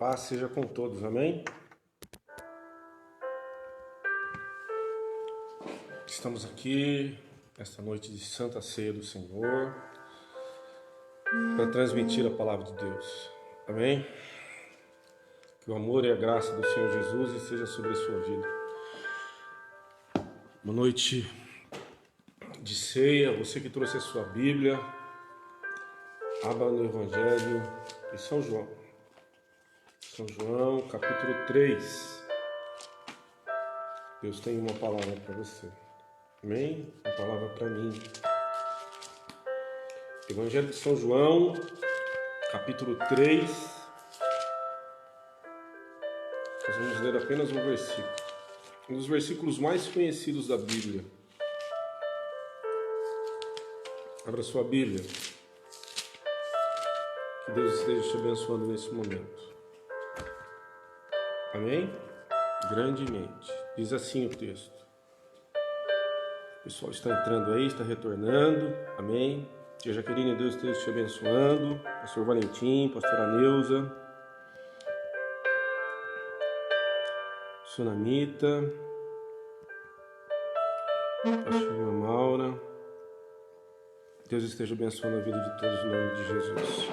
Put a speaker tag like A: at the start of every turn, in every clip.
A: paz seja com todos, amém? Estamos aqui esta noite de Santa Ceia do Senhor para transmitir a palavra de Deus, amém? Que o amor e a graça do Senhor Jesus esteja sobre a sua vida. Uma noite de ceia, você que trouxe a sua Bíblia, abra no Evangelho de São João. São João, capítulo 3. Deus tem uma palavra para você. Amém? Uma palavra para mim. Evangelho de São João, capítulo 3. Nós vamos ler apenas um versículo. Um dos versículos mais conhecidos da Bíblia. Abra sua Bíblia. Que Deus esteja te abençoando nesse momento. Amém? Grandemente. Diz assim o texto. O pessoal está entrando aí, está retornando. Amém? Tia Jaqueline, Deus esteja te abençoando. Pastor Valentim, pastora Neuza. Sunamita. Pastora Maura. Deus esteja abençoando a vida de todos no nome de Jesus.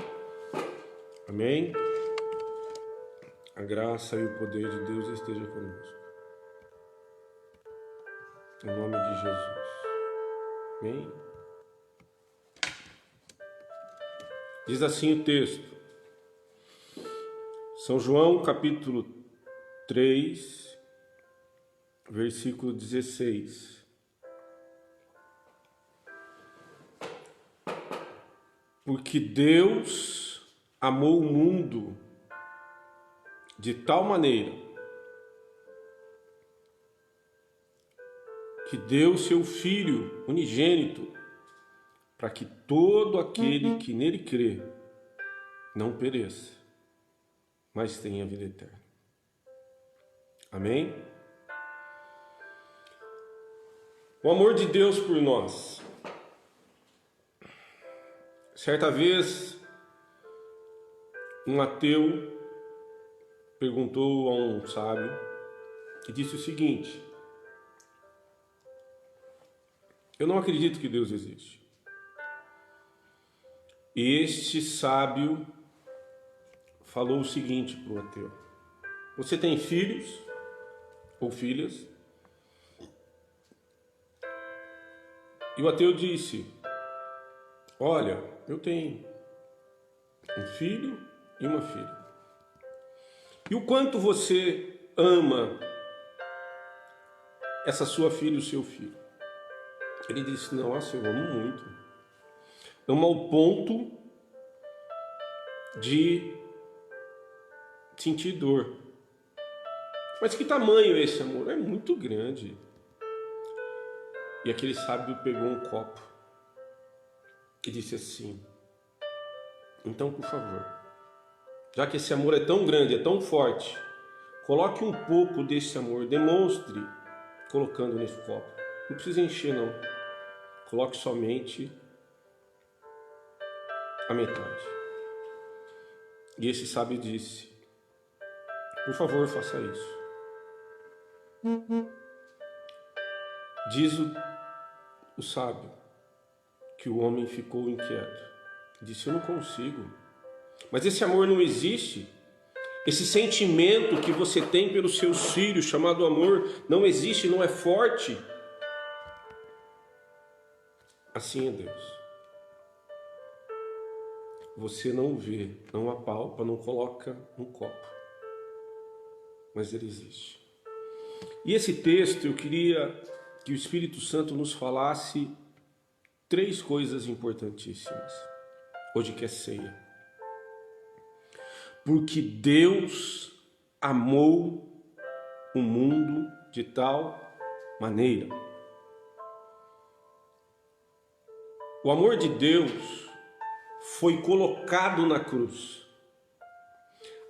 A: Amém? A graça e o poder de Deus esteja conosco. Em nome de Jesus. Amém? Diz assim o texto. São João, capítulo 3, versículo 16. Porque Deus amou o mundo de tal maneira que deu seu Filho unigênito para que todo aquele que nele crê não pereça, mas tenha vida eterna. Amém? O amor de Deus por nós. Certa vez, um ateu perguntou a um sábio e disse o seguinte: eu não acredito que Deus existe. Este sábio falou o seguinte para o ateu: você tem filhos ou filhas? E o ateu disse: olha, eu tenho um filho e uma filha. E o quanto você ama essa sua filha e o seu filho? Ele disse: nossa, eu amo muito. Amo ao ponto de sentir dor. Mas que tamanho é esse amor? É muito grande. E aquele sábio pegou um copo e disse assim: então, por favor, já que esse amor é tão grande, é tão forte, coloque um pouco desse amor, demonstre colocando nesse copo. Não precisa encher, não. Coloque somente a metade. E esse sábio disse: por favor, faça isso. Diz o sábio que o homem ficou inquieto. Disse: eu não consigo. Mas esse amor não existe. Esse sentimento que você tem pelos seus filhos, chamado amor, não existe, não é forte. Assim é Deus. Você não vê, não apalpa, não coloca um copo. Mas ele existe. E esse texto eu queria que o Espírito Santo nos falasse 3 coisas importantíssimas. Hoje que é ceia. Porque Deus amou o mundo de tal maneira. O amor de Deus foi colocado na cruz.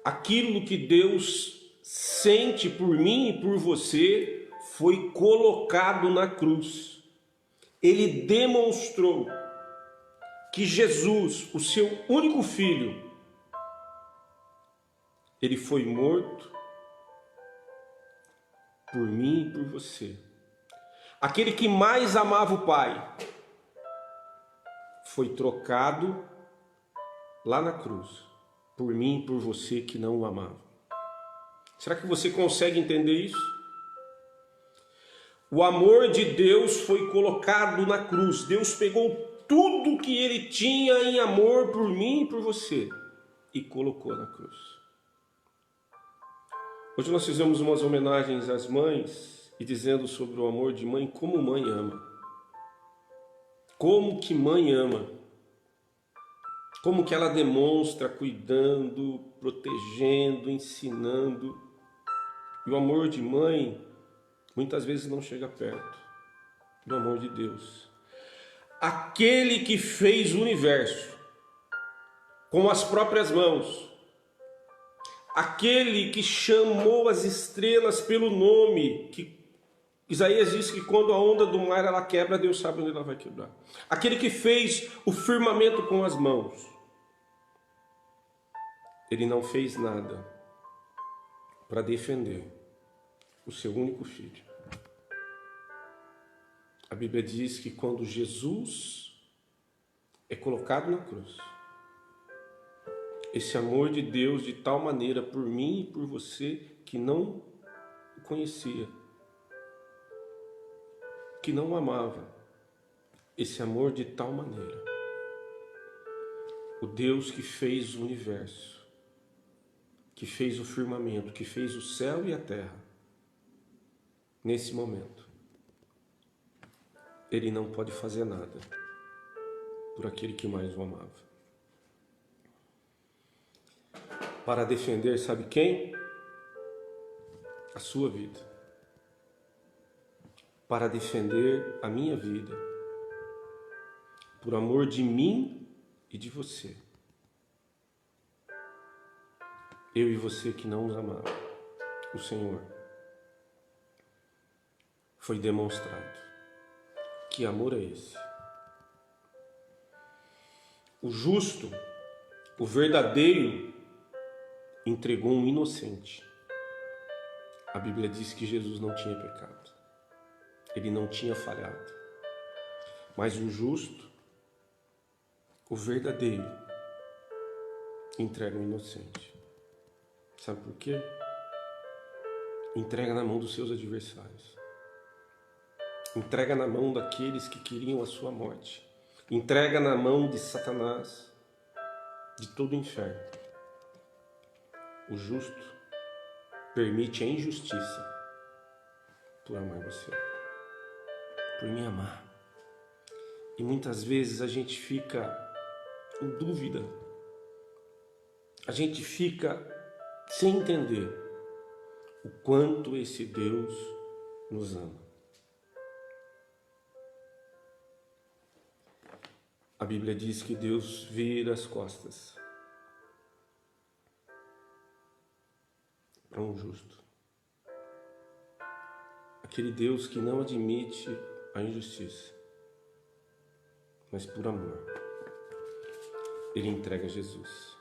A: Aquilo que Deus sente por mim e por você foi colocado na cruz. Ele demonstrou que Jesus, o seu único filho, Ele foi morto por mim e por você. Aquele que mais amava o Pai foi trocado lá na cruz por mim e por você que não o amava. Será que você consegue entender isso? O amor de Deus foi colocado na cruz. Deus pegou tudo que Ele tinha em amor por mim e por você e colocou na cruz. Hoje nós fizemos umas homenagens às mães e dizendo sobre o amor de mãe, como mãe ama. Como que mãe ama. Como que ela demonstra cuidando, protegendo, ensinando. E o amor de mãe muitas vezes não chega perto do amor de Deus. Aquele que fez o universo com as próprias mãos, aquele que chamou as estrelas pelo nome, que Isaías diz que quando a onda do mar ela quebra, Deus sabe onde ela vai quebrar. Aquele que fez o firmamento com as mãos, ele não fez nada para defender o seu único filho. A Bíblia diz que quando Jesus é colocado na cruz, esse amor de Deus de tal maneira por mim e por você que não o conhecia, que não o amava, esse amor de tal maneira, o Deus que fez o universo, que fez o firmamento, que fez o céu e a terra, nesse momento, Ele não pode fazer nada por aquele que mais o amava. Para defender, sabe quem? A sua vida. Para defender a minha vida. Por amor de mim e de você. Eu e você que não nos amava. O Senhor. Foi demonstrado. Que amor é esse? O justo, o verdadeiro, entregou um inocente. A Bíblia diz que Jesus não tinha pecado. Ele não tinha falhado. Mas o justo, o verdadeiro, entrega um inocente. Sabe por quê? Entrega na mão dos seus adversários. Entrega na mão daqueles que queriam a sua morte. Entrega na mão de Satanás, de todo o inferno. O justo permite a injustiça por amar você, por me amar. E muitas vezes a gente fica em dúvida. A gente fica sem entender o quanto esse Deus nos ama. A Bíblia diz que Deus vira as costas para um justo. Aquele Deus que não admite a injustiça, mas por amor, Ele entrega Jesus.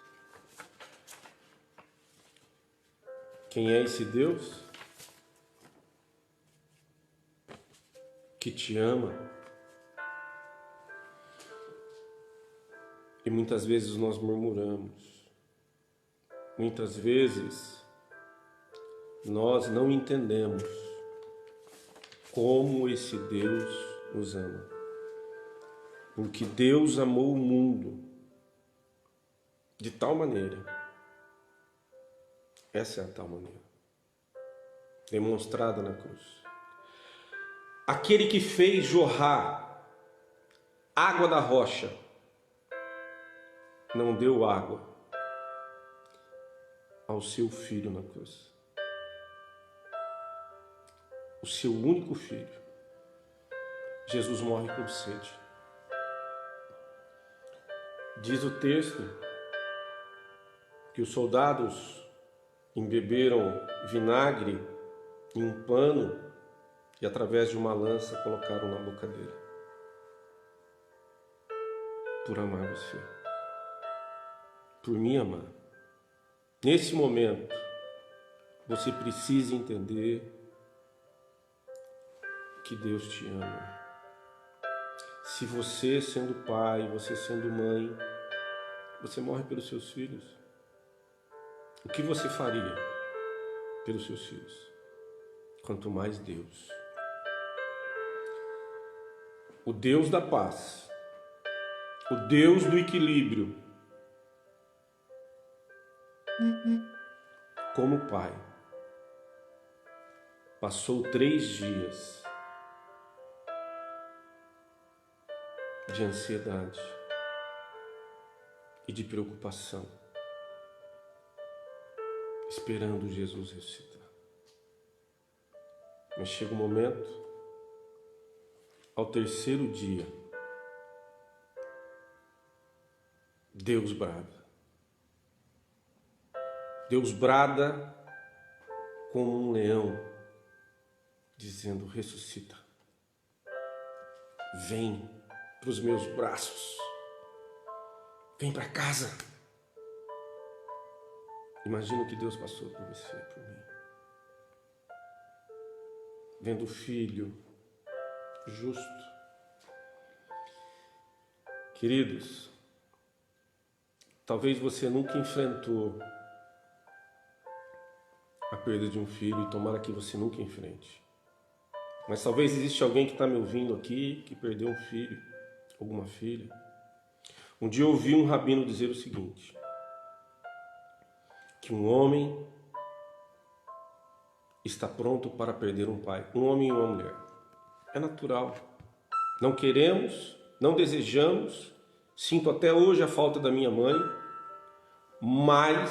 A: Quem é esse Deus? Que te ama. E muitas vezes nós murmuramos. Muitas vezes nós não entendemos como esse Deus nos ama. Porque Deus amou o mundo de tal maneira. Essa é a tal maneira. Demonstrada na cruz. Aquele que fez jorrar água da rocha, não deu água ao seu filho na cruz. O seu único filho. Jesus morre com sede. Diz o texto que os soldados embeberam vinagre em um pano e através de uma lança colocaram na boca dele. Por amar você. Por me amar. Nesse momento, você precisa entender que Deus te ama. Se você sendo pai, você sendo mãe, você morre pelos seus filhos, o que você faria pelos seus filhos? Quanto mais Deus. O Deus da paz, o Deus do equilíbrio, como pai, passou 3 dias de ansiedade e de preocupação, esperando Jesus ressuscitar. Mas chega um momento, ao 3º dia, Deus brada. Deus brada como um leão, dizendo: ressuscita. Vem para os meus braços. Vem para casa. Imagina o que Deus passou por você, por mim. Vendo o Filho justo. Queridos, talvez você nunca enfrentou a perda de um filho, e tomara que você nunca enfrente. Mas talvez existe alguém que está me ouvindo aqui, que perdeu um filho, alguma filha. Um dia eu ouvi um rabino dizer o seguinte, que um homem está pronto para perder um pai, um homem e uma mulher. É natural. Não queremos, não desejamos, sinto até hoje a falta da minha mãe, mas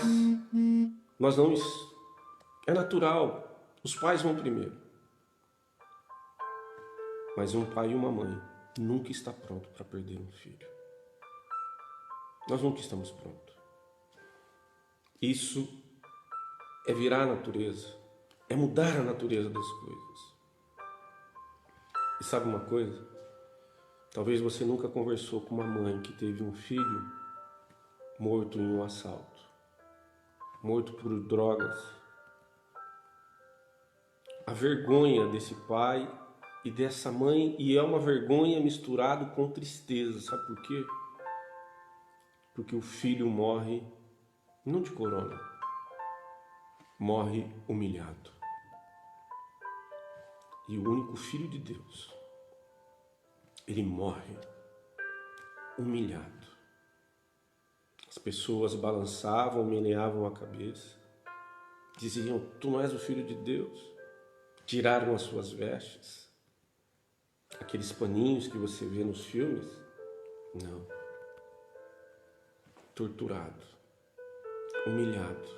A: nós não... É natural, os pais vão primeiro. Mas um pai e uma mãe nunca está pronto para perder um filho. Nós nunca estamos prontos. Isso é virar a natureza, é mudar a natureza das coisas. E sabe uma coisa? Talvez você nunca conversou com uma mãe que teve um filho morto em um assalto, morto por drogas. A vergonha desse pai e dessa mãe, e é uma vergonha misturada com tristeza, sabe por quê? Porque o filho morre, não de corona, morre humilhado. E o único filho de Deus, ele morre humilhado. As pessoas balançavam, meneavam a cabeça, diziam: tu não és o filho de Deus. Tiraram as suas vestes, aqueles paninhos que você vê nos filmes. Não. Torturado, humilhado.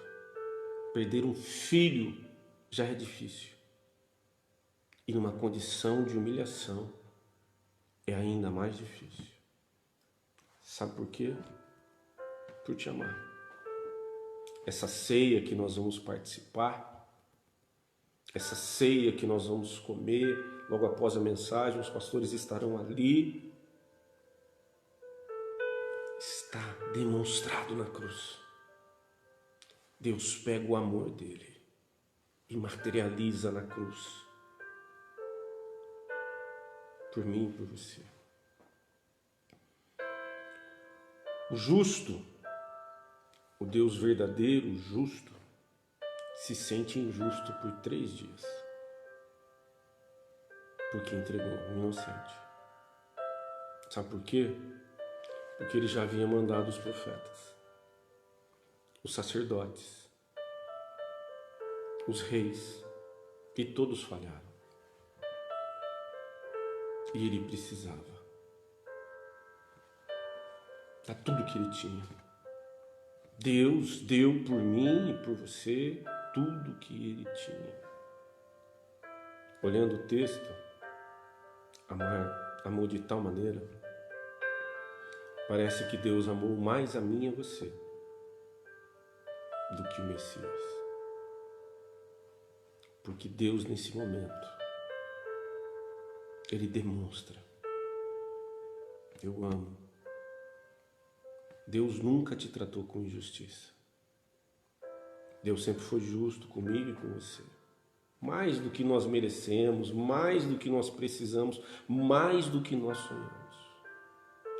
A: Perder um filho já é difícil. E numa condição de humilhação é ainda mais difícil. Sabe por quê? Por te amar. Essa ceia que nós vamos participar, essa ceia que nós vamos comer logo após a mensagem, os pastores estarão ali, está demonstrado na cruz. Deus pega o amor dele e materializa na cruz. Por mim e por você. O justo, o Deus verdadeiro, o justo, se sente injusto por 3 dias. Porque entregou um inocente. Sabe por quê? Porque ele já havia mandado os profetas, os sacerdotes, os reis, e todos falharam. E ele precisava dar tudo que ele tinha. Deus deu por mim e por você tudo que ele tinha. Olhando o texto, amou de tal maneira, parece que Deus amou mais a mim e a você do que o Messias. Porque Deus, nesse momento, ele demonstra: eu amo. Deus nunca te tratou com injustiça. Deus sempre foi justo comigo e com você. Mais do que nós merecemos, mais do que nós precisamos, mais do que nós sonhamos.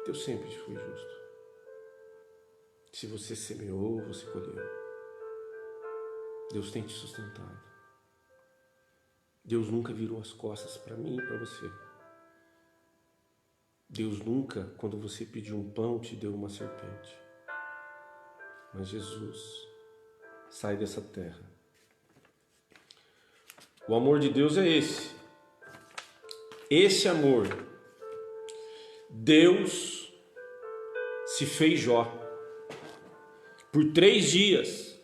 A: Deus sempre foi justo. Se você semeou, você colheu. Deus tem te sustentado. Deus nunca virou as costas para mim e para você. Deus nunca, quando você pediu um pão, te deu uma serpente. Mas Jesus sai dessa terra. O amor de Deus é esse. Esse amor. Deus se fez Jó. Por 3 dias,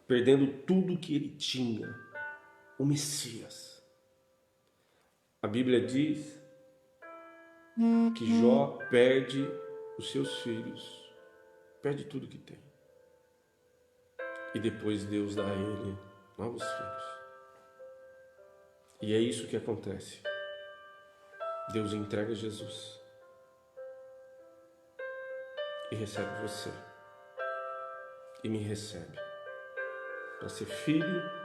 A: perdendo tudo que ele tinha. O Messias. A Bíblia diz que Jó perde os seus filhos. Perde tudo que tem. E depois Deus dá a ele novos filhos. E é isso que acontece. Deus entrega Jesus. E recebe você. E me recebe. Para ser filho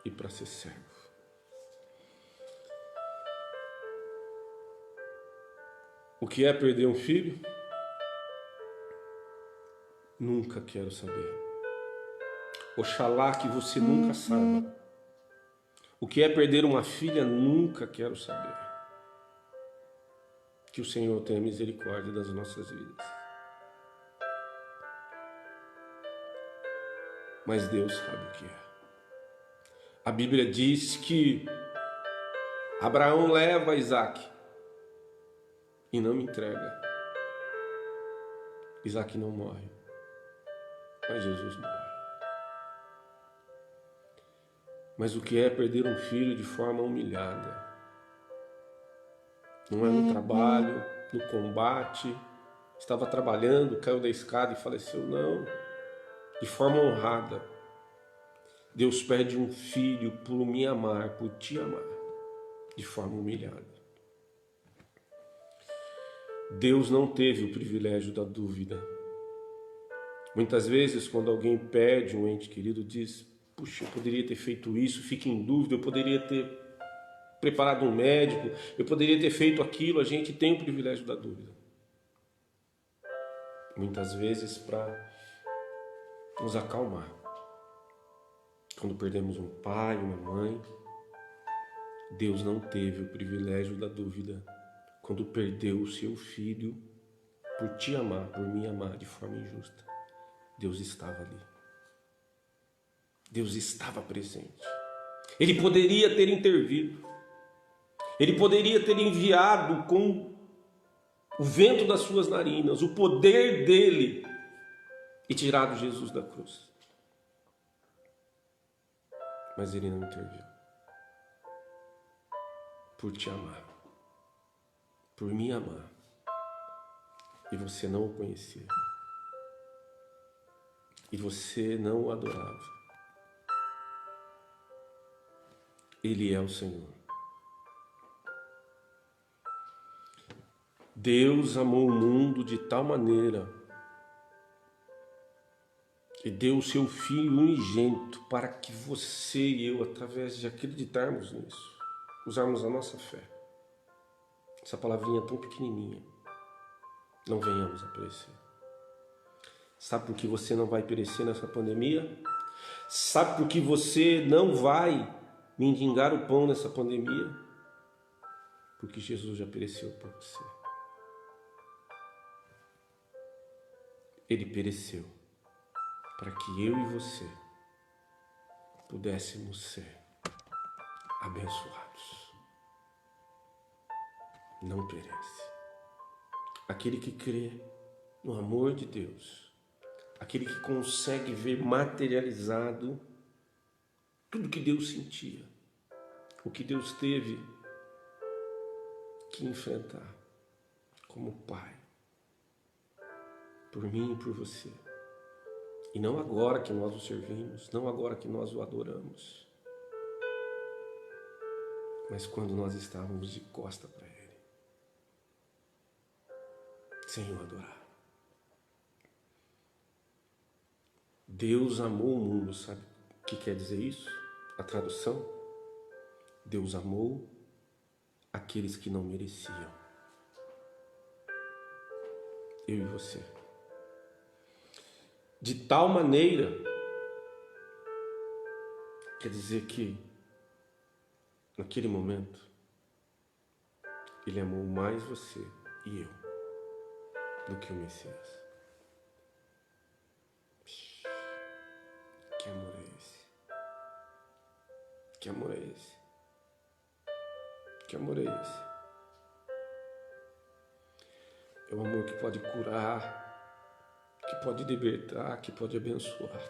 A: e para ser servo. O que é perder um filho? Nunca quero saber. Oxalá que você nunca saiba. O que é perder uma filha? Nunca quero saber. Que o Senhor tenha misericórdia das nossas vidas. Mas Deus sabe o que é. A Bíblia diz que Abraão leva Isaac e não me entrega. Isaac não morre, mas Jesus morre. Mas o que é perder um filho de forma humilhada? Não é no trabalho, no combate, estava trabalhando, caiu da escada e faleceu, não. De forma honrada. Deus perde um filho por me amar, por te amar, de forma humilhada. Deus não teve o privilégio da dúvida. Muitas vezes, quando alguém perde um ente querido, diz: puxa, eu poderia ter feito isso, fica em dúvida, eu poderia ter preparado um médico, eu poderia ter feito aquilo. A gente tem o privilégio da dúvida. Muitas vezes para nos acalmar. Quando perdemos um pai, uma mãe, Deus não teve o privilégio da dúvida. Quando perdeu o seu filho por te amar, por me amar de forma injusta, Deus estava ali. Deus estava presente. Ele poderia ter intervido. Ele poderia ter enviado com o vento das suas narinas, o poder dele, e tirado Jesus da cruz. Mas ele não interviu. Por te amar. Por me amar. E você não o conhecia. E você não o adorava. Ele é o Senhor. Deus amou o mundo de tal maneira que deu o seu Filho unigênito para que você e eu, através de acreditarmos nisso, usarmos a nossa fé, essa palavrinha tão pequenininha, não venhamos a perecer. Sabe por que você não vai perecer nessa pandemia? Sabe por que você não vai mendigar o pão nessa pandemia? Porque Jesus já pereceu por você. Ele pereceu para que eu e você pudéssemos ser abençoados. Não perece. Aquele que crê no amor de Deus, aquele que consegue ver materializado tudo que Deus sentia, o que Deus teve que enfrentar como Pai, por mim e por você. E não agora que nós o servimos, não agora que nós o adoramos, mas quando nós estávamos de costa para Ele, sem o adorar. Deus amou o mundo, sabe o que quer dizer isso? A tradução? Deus amou aqueles que não mereciam. Eu e você. De tal maneira, quer dizer que, naquele momento, Ele amou mais você e eu do que o Messias. Que amor é esse? Que amor é esse? Que amor é esse? É um amor que pode curar, que pode libertar, que pode abençoar.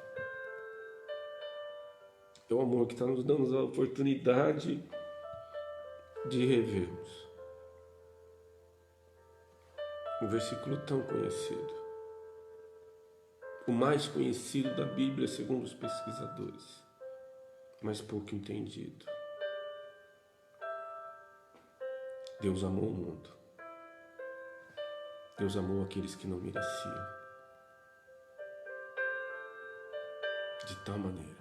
A: É um amor que está nos dando a oportunidade de revermos um versículo tão conhecido, o mais conhecido da Bíblia segundo os pesquisadores, mas pouco entendido. Deus amou o mundo. Deus amou aqueles que não mereciam. De tal maneira.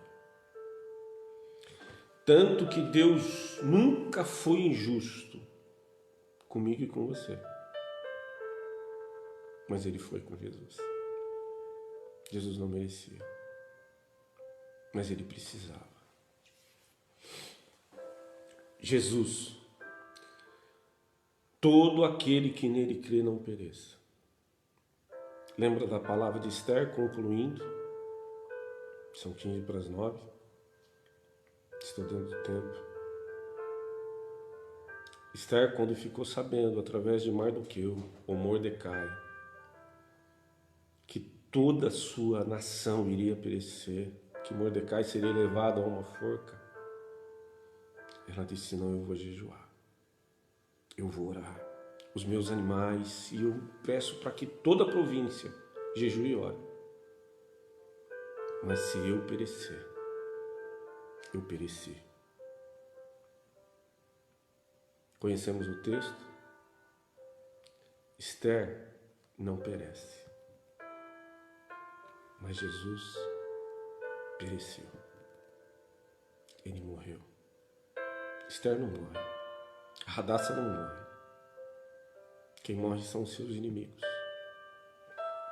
A: Tanto que Deus nunca foi injusto comigo e com você. Mas Ele foi com Jesus. Jesus não merecia. Mas Ele precisava. Jesus, todo aquele que nele crê não pereça. Lembra da palavra de Esther, concluindo? São 15 para as 9. Estou dentro do tempo. Esther, quando ficou sabendo, através de Mardoqueu, ou Mordecai, que toda a sua nação iria perecer, que Mordecai seria levado a uma forca, ela disse: não, eu vou jejuar, eu vou orar, os meus animais, e eu peço para que toda a província jejue e ore. Mas se eu perecer, eu pereci. Conhecemos o texto? Esther não perece, mas Jesus pereceu. Ele morreu. Esther não morre. A Hadassah não morre. Quem morre são os seus inimigos.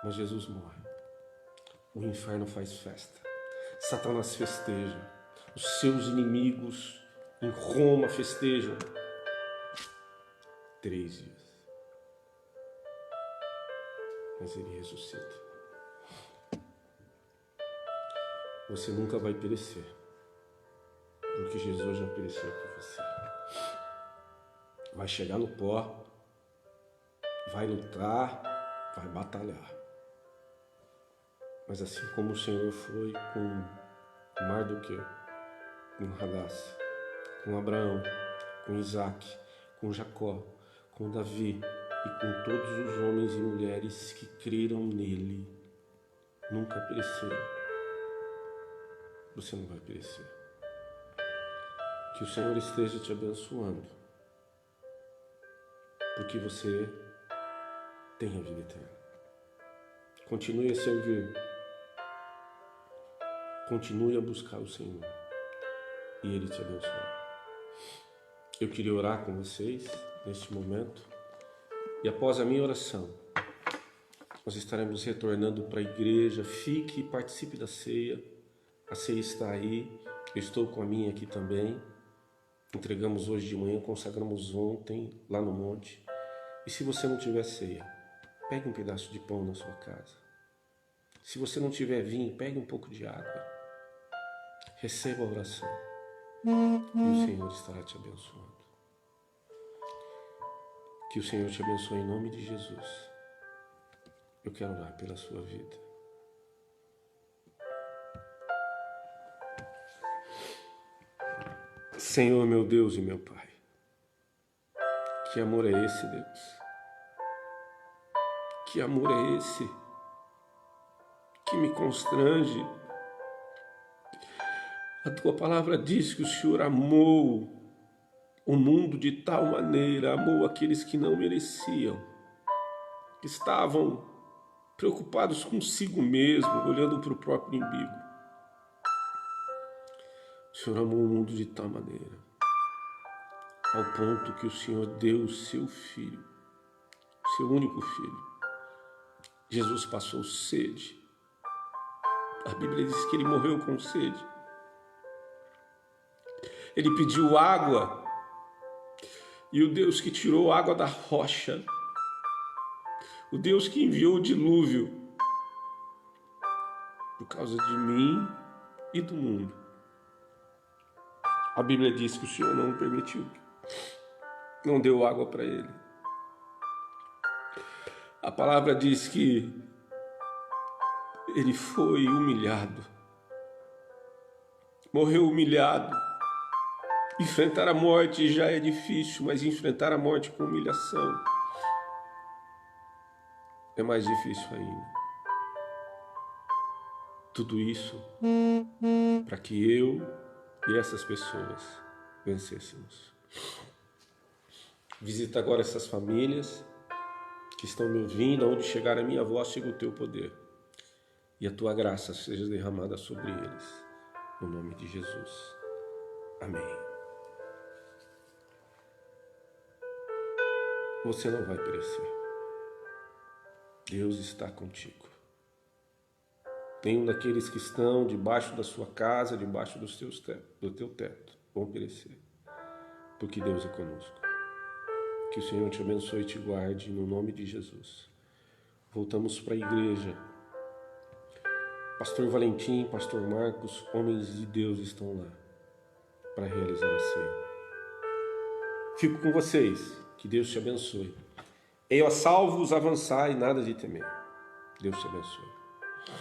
A: Mas Jesus morre. O inferno faz festa. Satanás festeja. Os seus inimigos em Roma festejam. 3 dias. Mas Ele ressuscita. Você nunca vai perecer, porque Jesus já pereceu por você. Vai chegar no pó, vai lutar, vai batalhar. Mas assim como o Senhor foi com Mardoqueu, com Hadassah, com Abraão, com Isaac, com Jacó, com Davi e com todos os homens e mulheres que creram nele, nunca pereceram. Você não vai perecer. Que o Senhor esteja te abençoando, porque você tem a vida eterna. Continue a servir. Continue a buscar o Senhor e Ele te abençoará. Eu queria orar com vocês neste momento e após a minha oração, nós estaremos retornando para a igreja. Fique e participe da ceia. A ceia está aí, eu estou com a minha aqui também. Entregamos hoje de manhã, consagramos ontem lá no monte. E se você não tiver ceia, pegue um pedaço de pão na sua casa. Se você não tiver vinho, pegue um pouco de água. Receba a oração e o Senhor estará te abençoando. Que o Senhor te abençoe em nome de Jesus. Eu quero orar pela sua vida. Senhor, meu Deus e meu Pai, que amor é esse, Deus? Que amor é esse que me constrange? A Tua palavra diz que o Senhor amou o mundo de tal maneira, amou aqueles que não mereciam, que estavam preocupados consigo mesmo, olhando para o próprio umbigo. O Senhor amou o mundo de tal maneira, ao ponto que o Senhor deu o seu Filho, o seu único Filho. Jesus passou sede. A Bíblia diz que ele morreu com sede. Ele pediu água, e o Deus que tirou água da rocha, o Deus que enviou o dilúvio, por causa de mim e do mundo. A Bíblia diz que o Senhor não permitiu, não deu água para ele. A palavra diz que ele foi humilhado, morreu humilhado. Enfrentar a morte já é difícil, mas enfrentar a morte com humilhação é mais difícil ainda. Tudo isso para que eu e essas pessoas vencêssemos. Visita agora essas famílias que estão me ouvindo, aonde chegar a minha voz, chega o teu poder. E a tua graça seja derramada sobre eles. No nome de Jesus. Amém. Você não vai perecer. Deus está contigo. Nenhum daqueles que estão debaixo da sua casa, debaixo do teu teto, vão perecer. Porque Deus é conosco. Que o Senhor te abençoe e te guarde no nome de Jesus. Voltamos para a igreja. Pastor Valentim, Pastor Marcos, homens de Deus estão lá para realizar a ceia. Fico com vocês. Que Deus te abençoe. Eu a salvo-os, avançai, nada de temer. Deus te abençoe.